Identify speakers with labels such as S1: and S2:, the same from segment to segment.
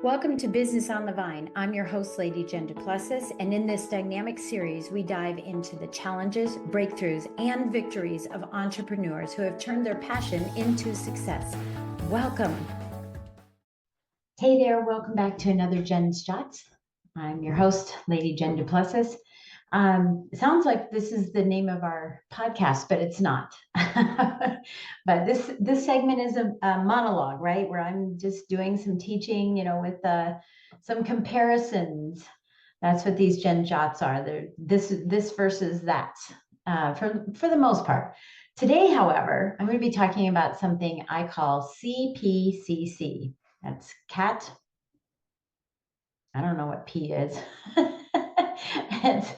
S1: Welcome to Business on the Vine. I'm your host, Lady Jen Du Plessis, and in this dynamic series, we dive into the challenges, breakthroughs, and victories of entrepreneurs who have turned their passion into success. Welcome. Hey there, welcome back to another Jen's Shots. I'm your host, Lady Jen Du Plessis. It sounds like this is the name of our podcast, but it's not. But this segment is a monologue, right? Where I'm just doing some teaching, with some comparisons. That's what these Gen Shots are. They're this versus that, for the most part. Today, however, I'm going to be talking about something I call CPCC. That's cat. I don't know what P is. It's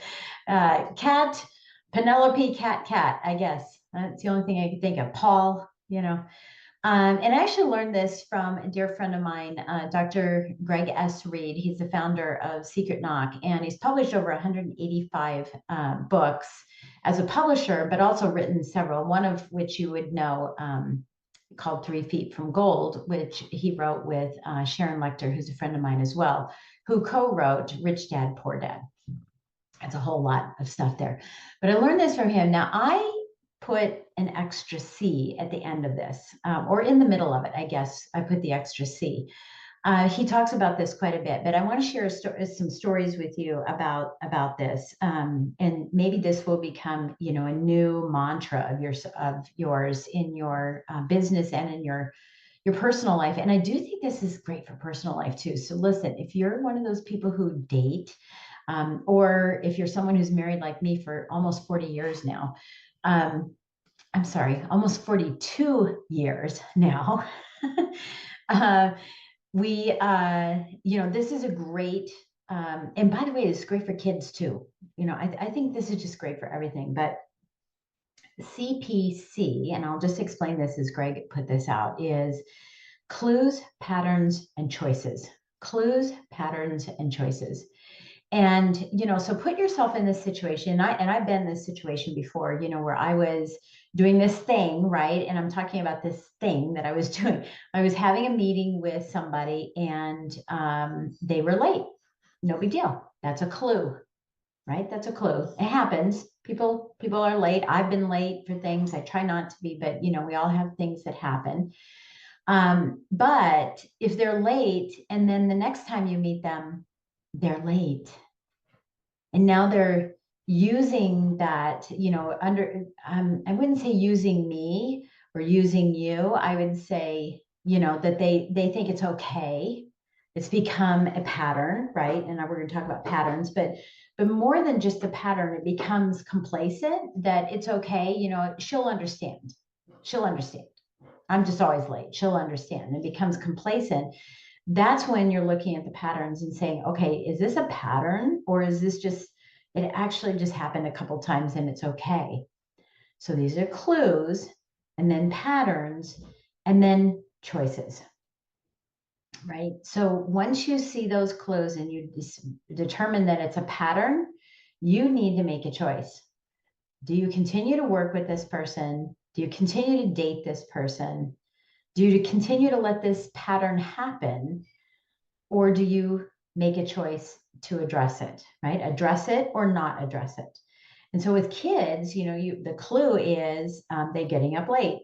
S1: cat, Penelope, cat, I guess. That's the only thing I could think of. Paul, and I actually learned this from a dear friend of mine, Dr. Greg S. Reed. He's the founder of Secret Knock, and he's published over 185 books as a publisher, but also written several, one of which you would know, called 3 Feet from Gold, which he wrote with Sharon Lechter, who's a friend of mine as well, who co-wrote Rich Dad, Poor Dad. That's a whole lot of stuff there. But I learned this from him. Now, I put an extra C at the end of this, or in the middle of it, I guess. I put the extra C. He talks about this quite a bit, but I want to share some stories with you about this. And maybe this will become, a new mantra of yours in your business and in your personal life. And I do think this is great for personal life too. So listen, if you're one of those people who date, or if you're someone who's married like me for almost 40 years now, I'm sorry, almost 42 years now. This is a great, and by the way, it's great for kids too. I think this is just great for everything, but CPC, and I'll just explain this as Greg put this out, is clues, patterns, and choices. Clues, patterns, and choices. And, so put yourself in this situation. I've been in this situation before, where I was doing this thing, right? And I'm talking about this thing that I was doing. I was having a meeting with somebody and they were late. No big deal. That's a clue, right? That's a clue. It happens. People are late. I've been late for things. I try not to be, but we all have things that happen. But if they're late and then the next time you meet them, they're late. And now they're using that, I wouldn't say using me or using you. I would say, that they think it's okay. It's become a pattern, right? And we're going to talk about patterns, but more than just the pattern, it becomes complacent that it's okay. She'll understand. She'll understand. I'm just always late. She'll understand. It becomes complacent. That's when you're looking at the patterns and saying, okay, is this a pattern or is this just, it actually just happened a couple of times and it's okay. So these are clues and then patterns and then choices, right? So once you see those clues and you determine that it's a pattern, you need to make a choice. Do you continue to work with this person? Do you continue to date this person? Do you continue to let this pattern happen? Or do you make a choice to address it, right? Address it or not address it. And so with kids, the clue is they're getting up late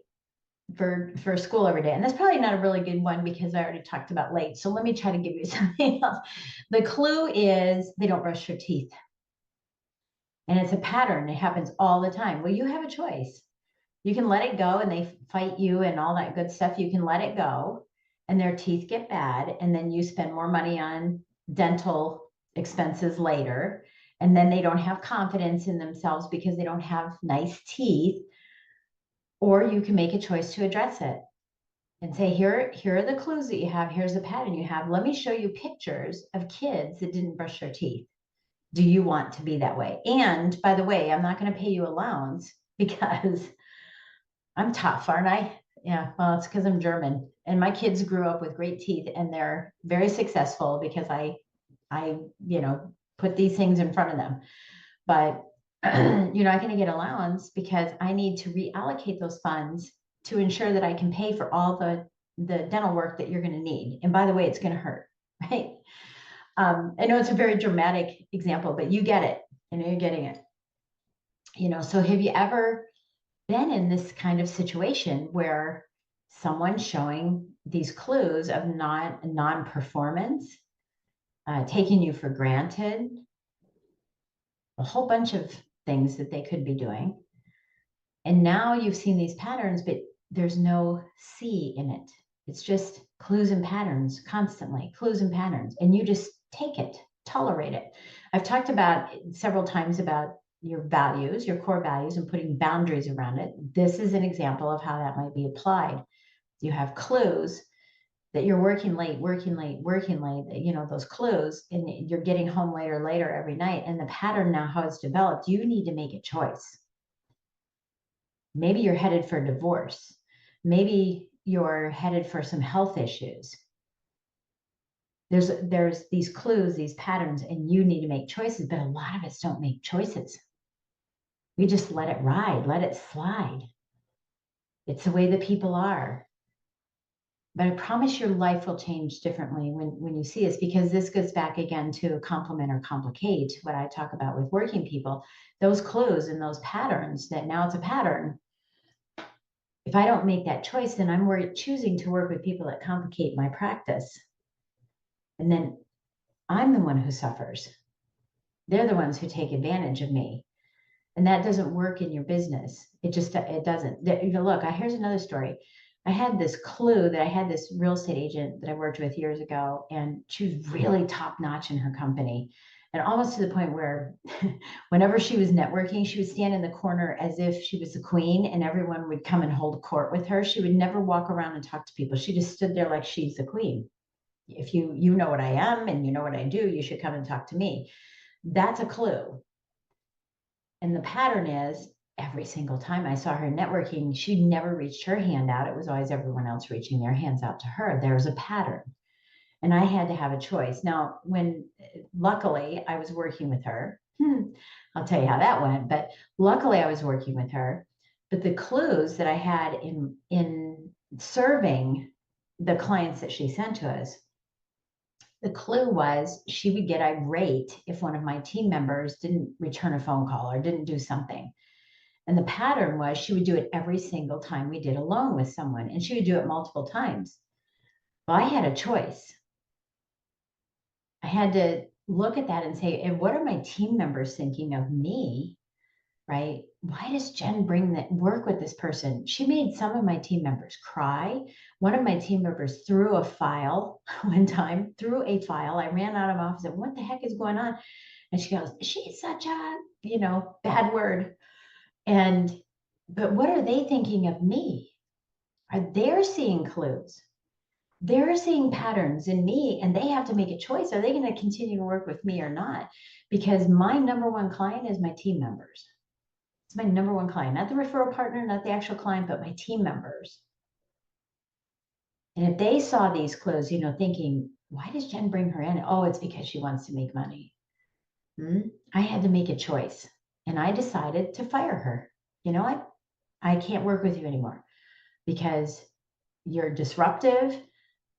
S1: for school every day. And that's probably not a really good one because I already talked about late. So let me try to give you something else. The clue is they don't brush their teeth. And it's a pattern. It happens all the time. Well, you have a choice. You can let it go and they fight you and all that good stuff. You can let it go and their teeth get bad. And then you spend more money on dental expenses later. And then they don't have confidence in themselves because they don't have nice teeth. Or you can make a choice to address it and say, here are the clues that you have. Here's the pattern you have. Let me show you pictures of kids that didn't brush their teeth. Do you want to be that way? And by the way, I'm not going to pay you allowance because I'm tough, aren't I? Yeah, well, it's because I'm German and my kids grew up with great teeth and they're very successful because I put these things in front of them. But you're not going to get allowance because I need to reallocate those funds to ensure that I can pay for all the dental work that you're going to need. And by the way, it's going to hurt. right? I know it's a very dramatic example, but you get it. I know you're getting it. So have you ever been in this kind of situation where someone's showing these clues of non-performance, taking you for granted, a whole bunch of things that they could be doing. And now you've seen these patterns, but there's no C in it. It's just clues and patterns constantly, clues and patterns. And you just take it, tolerate it. I've talked about several times about your values, your core values, and putting boundaries around it. This is an example of how that might be applied. You have clues that you're working late, those clues, and you're getting home later every night. And the pattern now, how it's developed, you need to make a choice. Maybe you're headed for divorce. Maybe you're headed for some health issues. There's these clues, these patterns, and you need to make choices, but a lot of us don't make choices. We just let it ride, let it slide. It's the way that people are. But I promise your life will change differently when you see this, because this goes back again to complement or complicate what I talk about with working people. Those clues and those patterns, that now it's a pattern. If I don't make that choice, then I'm choosing to work with people that complicate my practice. And then I'm the one who suffers. They're the ones who take advantage of me. And that doesn't work in your business. It doesn't. Look, here's another story. I had this clue that I had this real estate agent that I worked with years ago, and she was really top notch in her company. And almost to the point where whenever she was networking, she would stand in the corner as if she was the queen and everyone would come and hold court with her. She would never walk around and talk to people. She just stood there like she's the queen. If you know what I am and you know what I do, you should come and talk to me. That's a clue. And the pattern is, every single time I saw her networking, she never reached her hand out. It was always everyone else reaching their hands out to her. There's a pattern. And I had to have a choice. Now, luckily I was working with her, I'll tell you how that went, but luckily I was working with her. But the clues that I had in serving the clients that she sent to us, the clue was she would get irate if one of my team members didn't return a phone call or didn't do something. And the pattern was she would do it every single time we did a loan with someone, and she would do it multiple times. Well, I had a choice. I had to look at that and say, and what are my team members thinking of me, right? Why does Jen work with this person? She made some of my team members cry. One of my team members threw a file one time, I ran out of my office and what the heck is going on? And she goes, she's such a, bad word. But what are they thinking of me? Are they seeing clues? They're seeing patterns in me, and they have to make a choice. Are they going to continue to work with me or not? Because my number one client is my team members. It's my number one client, not the referral partner, not the actual client, but my team members. And if they saw these clues, thinking, why does Jen bring her in? Oh, it's because she wants to make money. I had to make a choice, and I decided to fire her. You know what? I can't work with you anymore because you're disruptive,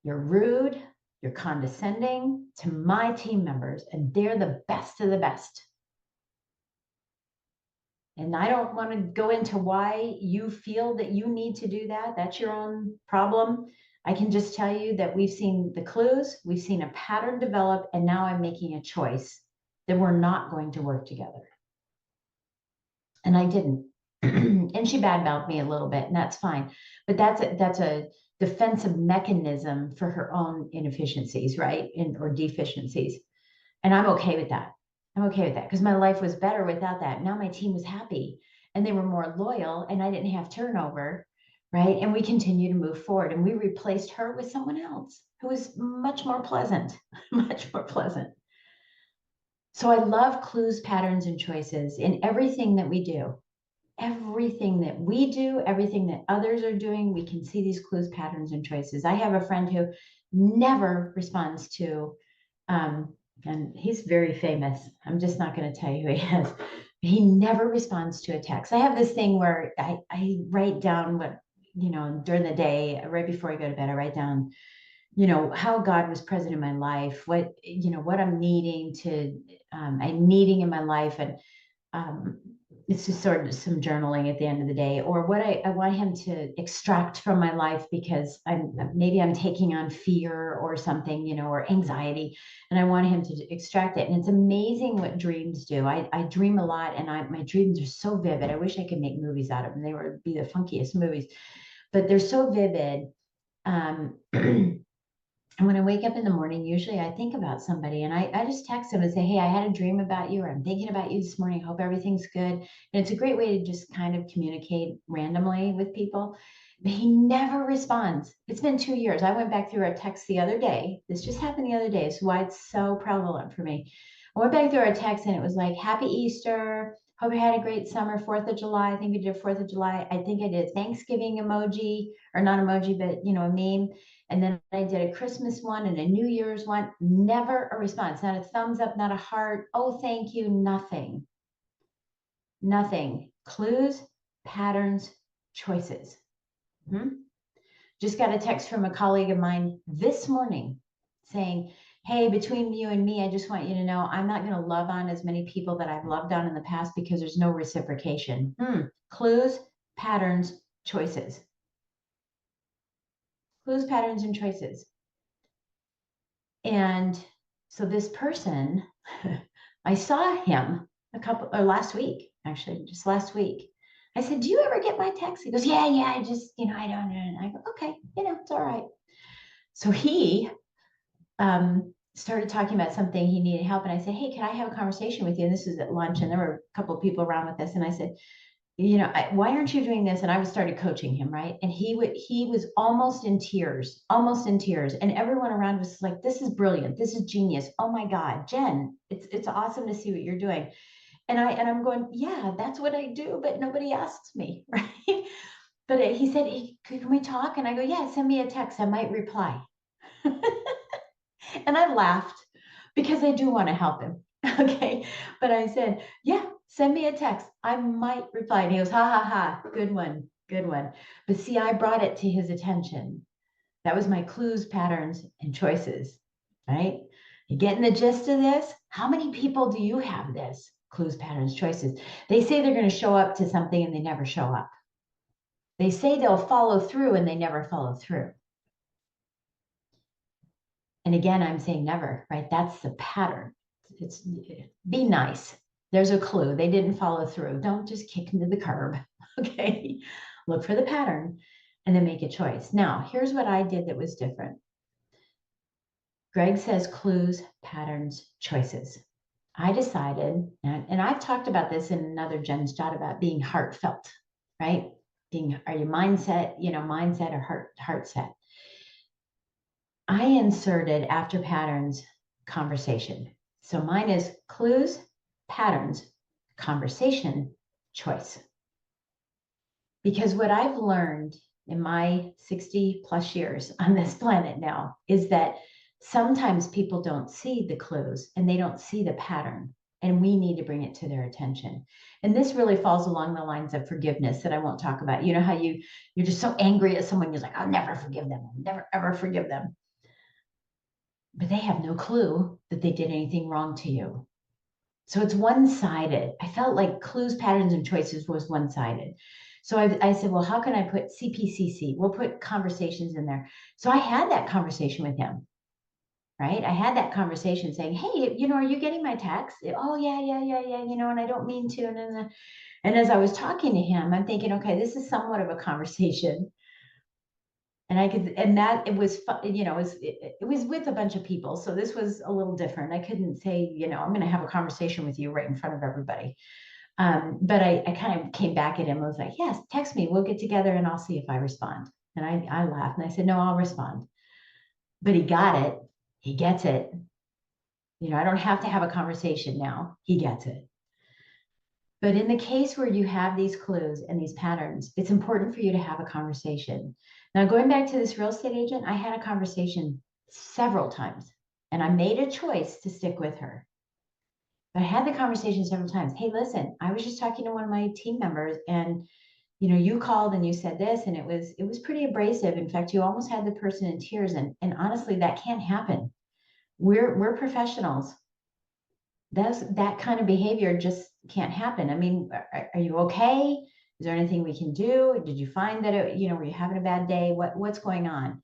S1: you're rude, you're condescending to my team members, and they're the best of the best. And I don't want to go into why you feel that you need to do that. That's your own problem. I can just tell you that we've seen the clues, we've seen a pattern develop, and now I'm making a choice that we're not going to work together. And I didn't. And she badmouthed me a little bit, and that's fine. But that's a defensive mechanism for her own inefficiencies, right? Or deficiencies. And I'm okay with that. I'm okay with that because my life was better without that. Now my team was happy and they were more loyal and I didn't have turnover, right? And we continue to move forward, and we replaced her with someone else who was much more pleasant, much more pleasant. So I love clues, patterns, and choices in everything that we do. Everything that we do, everything that others are doing, we can see these clues, patterns, and choices. I have a friend who never responds to, and he's very famous. I'm just not going to tell you who he is. He never responds to a text. I have this thing where I write down what, during the day, right before I go to bed, I write down how God was present in my life, what I'm needing in my life. And it's just sort of some journaling at the end of the day, or what I want him to extract from my life, because I'm taking on fear or something, or anxiety, and I want him to extract it. And it's amazing what dreams do. I dream a lot, and my dreams are so vivid. I wish I could make movies out of them. They would be the funkiest movies, but they're so vivid. And when I wake up in the morning, usually I think about somebody, and I just text them and say, hey, I had a dream about you, or I'm thinking about you this morning. I hope everything's good. And it's a great way to just kind of communicate randomly with people. But he never responds. It's been 2 years. I went back through our text the other day. This just happened the other day. It's why it's so prevalent for me. I went back through our text, and it was like, Happy Easter. Hope you had a great summer, 4th of July. I think we did 4th of July. I think I did Thanksgiving emoji, or not emoji, but a meme. And then I did a Christmas one and a New Year's one. Never a response, not a thumbs up, not a heart. Oh, thank you. Nothing. Nothing. Clues, patterns, choices. Just got a text from a colleague of mine this morning saying, hey, between you and me, I just want you to know I'm not going to love on as many people that I've loved on in the past because there's no reciprocation. Clues, patterns, choices. Clues, patterns, and choices. And so this person, I saw him last week, actually, just last week. I said, do you ever get my text? He goes, yeah, I just, I don't know. And I go, okay, it's all right. So he started talking about something he needed help. And I said, hey, can I have a conversation with you? And this was at lunch, and there were a couple of people around with us. And I said, why aren't you doing this? And I started coaching him, right? And he was almost in tears. And everyone around was like, this is brilliant. This is genius. Oh my God, Jen, it's awesome to see what you're doing. And I'm going, yeah, that's what I do, but nobody asks me, right? But he said, hey, can we talk? And I go, yeah, send me a text. I might reply. And I laughed because I do want to help him. Okay. But I said, yeah, send me a text. I might reply. And he goes, ha ha ha. Good one. Good one. But see, I brought it to his attention. That was my clues, patterns, and choices. Right? You getting the gist of this? How many people do you have this? Clues, patterns, choices. They say they're going to show up to something and they never show up. They say they'll follow through and they never follow through. And again, I'm saying never, right? That's the pattern. It's be nice. There's a clue. They didn't follow through. Don't just kick them to the curb. Okay. Look for the pattern and then make a choice. Now, here's what I did that was different. Greg says clues, patterns, choices. I decided, and I've talked about this in another Jen's Jot about being heartfelt, right? Are you mindset or heart set? I inserted after patterns conversation. So mine is clues, patterns, conversation, choice. Because what I've learned in my 60 plus years on this planet now is that sometimes people don't see the clues and they don't see the pattern, and we need to bring it to their attention. And this really falls along the lines of forgiveness that I won't talk about. You know how you're just so angry at someone, you're like, I'll never forgive them. I'll never, ever forgive them. But they have no clue that they did anything wrong to you. So it's one-sided. I felt like clues, patterns, and choices was one-sided. So I said, well, how can I put CPCC? We'll put conversations in there. So I had that conversation with him, right? I had that conversation saying, hey, are you getting my text? Oh, yeah, and I don't mean to. And as I was talking to him, I'm thinking, okay, this is somewhat of a conversation. And it was with a bunch of people. So this was a little different. I couldn't say, I'm going to have a conversation with you right in front of everybody. But I kind of came back at him. I was like, yes, text me. We'll get together and I'll see if I respond. And I laughed and I said, no, I'll respond. But he got it. He gets it. I don't have to have a conversation now. He gets it. But in the case where you have these clues and these patterns, it's important for you to have a conversation. Now, going back to this real estate agent, I had a conversation several times, and I made a choice to stick with her. But I had the conversation several times. Hey, listen, I was just talking to one of my team members, and you called and you said this, and it was pretty abrasive. In fact, you almost had the person in tears. And honestly, that can't happen. We're professionals. That kind of behavior just can't happen. I mean, are you okay? Is there anything we can do? Did you find that were you having a bad day? What's going on?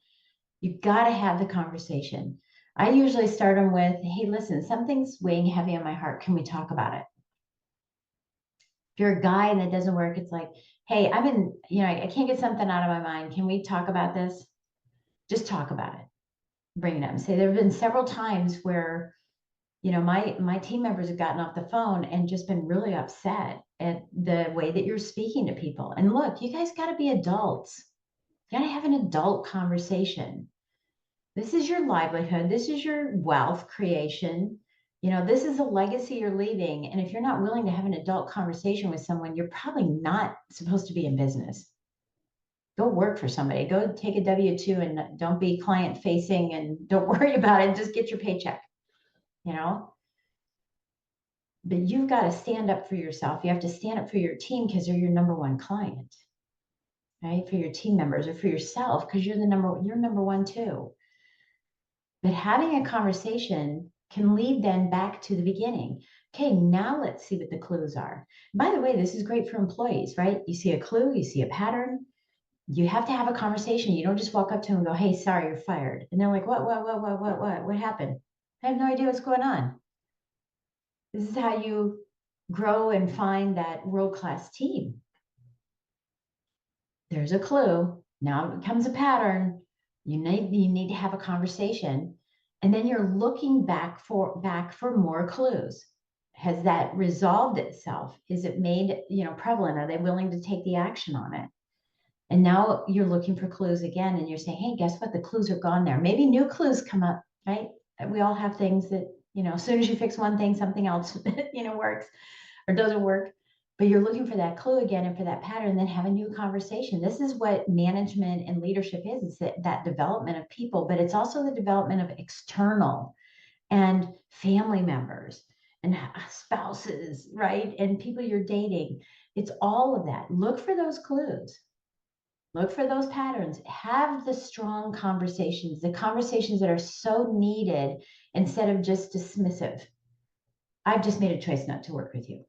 S1: You've got to have the conversation. I usually start them with, hey, listen, something's weighing heavy on my heart. Can we talk about it? If you're a guy and it doesn't work, it's like, hey, I can't get something out of my mind. Can we talk about this? Just talk about it. Bring it up. Say there have been several times where, my team members have gotten off the phone and just been really upset at the way that you're speaking to people. And look, you guys got to be adults. You got to have an adult conversation. This is your livelihood. This is your wealth creation. This is a legacy you're leaving. And if you're not willing to have an adult conversation with someone, you're probably not supposed to be in business. Go work for somebody. Go take a W-2 and don't be client facing and don't worry about it. Just get your paycheck, But you've got to stand up for yourself. You have to stand up for your team because they're your number one client, right? For your team members or for yourself because you're number one too. But having a conversation can lead then back to the beginning. Okay, now let's see what the clues are. By the way, this is great for employees, right? You see a clue, you see a pattern. You have to have a conversation. You don't just walk up to them and go, hey, sorry, you're fired. And they're like, what happened? I have no idea what's going on. This is how you grow and find that world-class team. There's a clue. Now it becomes a pattern. You need to have a conversation. And then you're looking back for more clues. Has that resolved itself? Is it made, prevalent? Are they willing to take the action on it? And now you're looking for clues again, and you're saying, hey, guess what? The clues are gone there. Maybe new clues come up, right? We all have things that, as soon as you fix one thing, something else, works or doesn't work. But you're looking for that clue again and for that pattern, then have a new conversation. This is what management and leadership is that development of people, but it's also the development of external and family members and spouses, right? And people you're dating. It's all of that. Look for those clues. Look for those patterns. Have the strong conversations, the conversations that are so needed instead of just dismissive. I've just made a choice not to work with you.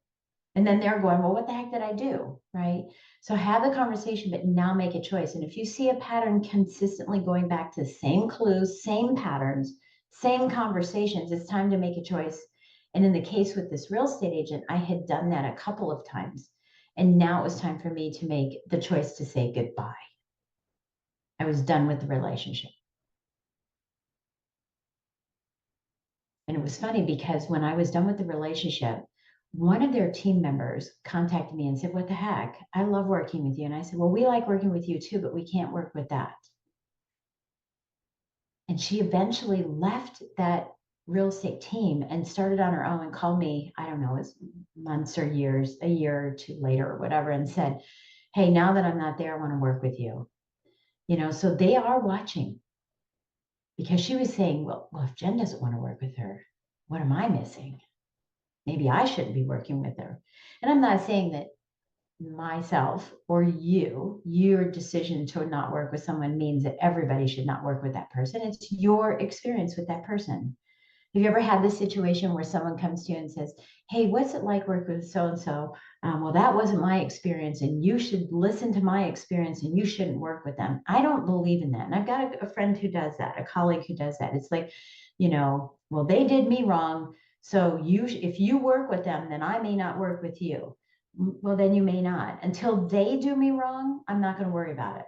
S1: And then they're going, well, what the heck did I do? Right? So have the conversation, but now make a choice. And if you see a pattern consistently going back to the same clues, same patterns, same conversations, it's time to make a choice. And in the case with this real estate agent, I had done that a couple of times. And now it was time for me to make the choice to say goodbye. I was done with the relationship. And it was funny because when I was done with the relationship, one of their team members contacted me and said, what the heck? I love working with you. And I said, well, we like working with you too, but we can't work with that. And she eventually left that real estate team and started on her own and called me, I don't know, it's months or years, a year or two later or whatever, and said, hey, now that I'm not there, I want to work with you. So they are watching because she was saying, well, if Jen doesn't want to work with her, what am I missing? Maybe I shouldn't be working with her. And I'm not saying that myself or your decision to not work with someone means that everybody should not work with that person. It's your experience with that person. Have you ever had this situation where someone comes to you and says, hey, what's it like working with so-and-so? Well, that wasn't my experience, and you should listen to my experience, and you shouldn't work with them. I don't believe in that. And I've got a friend who does that, a colleague who does that. It's like, well, they did me wrong. So if you work with them, then I may not work with you. Well, then you may not. Until they do me wrong, I'm not going to worry about it.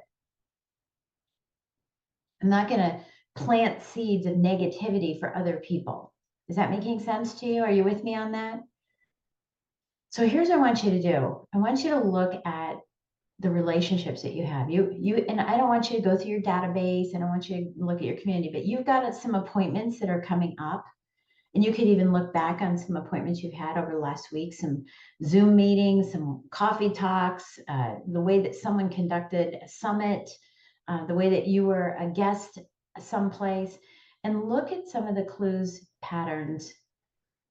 S1: I'm not going to plant seeds of negativity for other people. Is that making sense to you? Are you with me on that? So here's what I want you to do. I want you to look at the relationships that you have. And I don't want you to go through your database. I don't want you to look at your community, but you've got some appointments that are coming up. And you could even look back on some appointments you've had over the last week, some Zoom meetings, some coffee talks, the way that someone conducted a summit, the way that you were a guest someplace, and look at some of the clues, patterns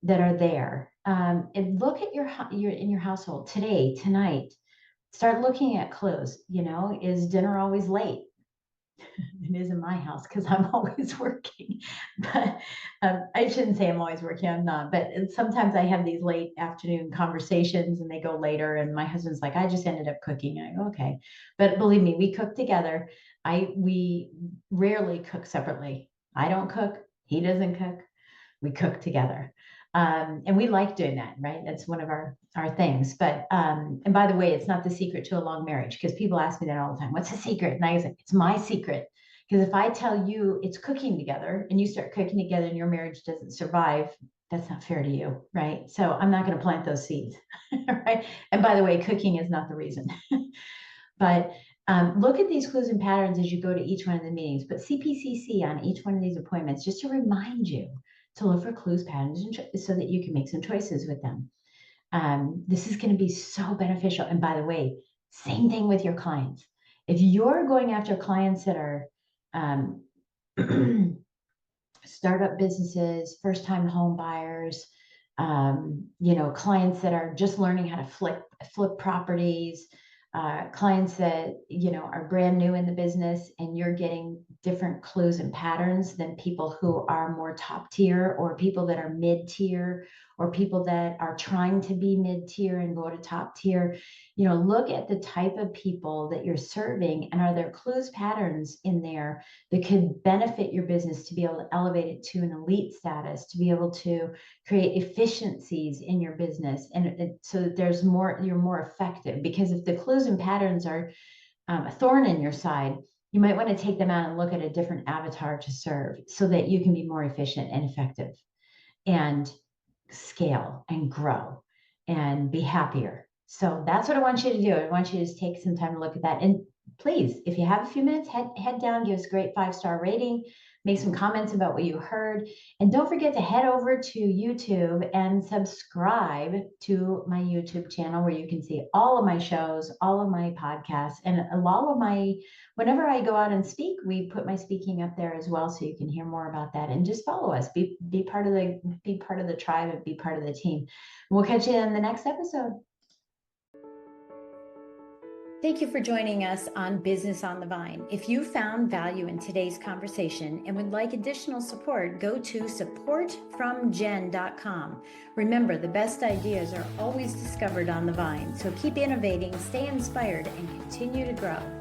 S1: that are there. And look at your in your household today, tonight. start looking at clues. Is dinner always late? It is in my house because I'm always working. But I shouldn't say I'm always working, I'm not. But sometimes I have these late afternoon conversations and they go later. And my husband's like, I just ended up cooking. I go, okay. But believe me, we cook together. We rarely cook separately. I don't cook, he doesn't cook. We cook together. And we like doing that, right? That's one of our things. But and by the way, it's not the secret to a long marriage, because people ask me that all the time. What's the secret? And I say, it's my secret. Because if I tell you it's cooking together and you start cooking together and your marriage doesn't survive, that's not fair to you, right? So I'm not going to plant those seeds, right? And by the way, cooking is not the reason. But look at these clues and patterns as you go to each one of the meetings. But CPCC on each one of these appointments, just to remind you to look for clues, patterns, so that you can make some choices with them. This is going to be so beneficial. And by the way, same thing with your clients. If you're going after clients that are startup businesses, first-time home buyers, clients that are just learning how to flip properties, clients that are brand new in the business, and you're getting different clues and patterns than people who are more top tier, or people that are mid tier, or people that are trying to be mid tier and go to top tier. Look at the type of people that you're serving, and are there clues, patterns in there that could benefit your business to be able to elevate it to an elite status, to be able to create efficiencies in your business, and so that you're more effective. Because if the clues and patterns are a thorn in your side, you might want to take them out and look at a different avatar to serve, so that you can be more efficient and effective and scale and grow and be happier. So that's what I want you to do. I want you to just take some time to look at that. And please, if you have a few minutes, head down, give us a great 5-star rating, make some comments about what you heard. And don't forget to head over to YouTube and subscribe to my YouTube channel, where you can see all of my shows, all of my podcasts, and all of whenever I go out and speak, we put my speaking up there as well, so you can hear more about that. And just follow us, be part of the tribe, and be part of the team. We'll catch you in the next episode. Thank you for joining us on Business on the Vine. If you found value in today's conversation and would like additional support, go to supportfromjen.com. Remember, the best ideas are always discovered on the vine. So keep innovating, stay inspired, and continue to grow.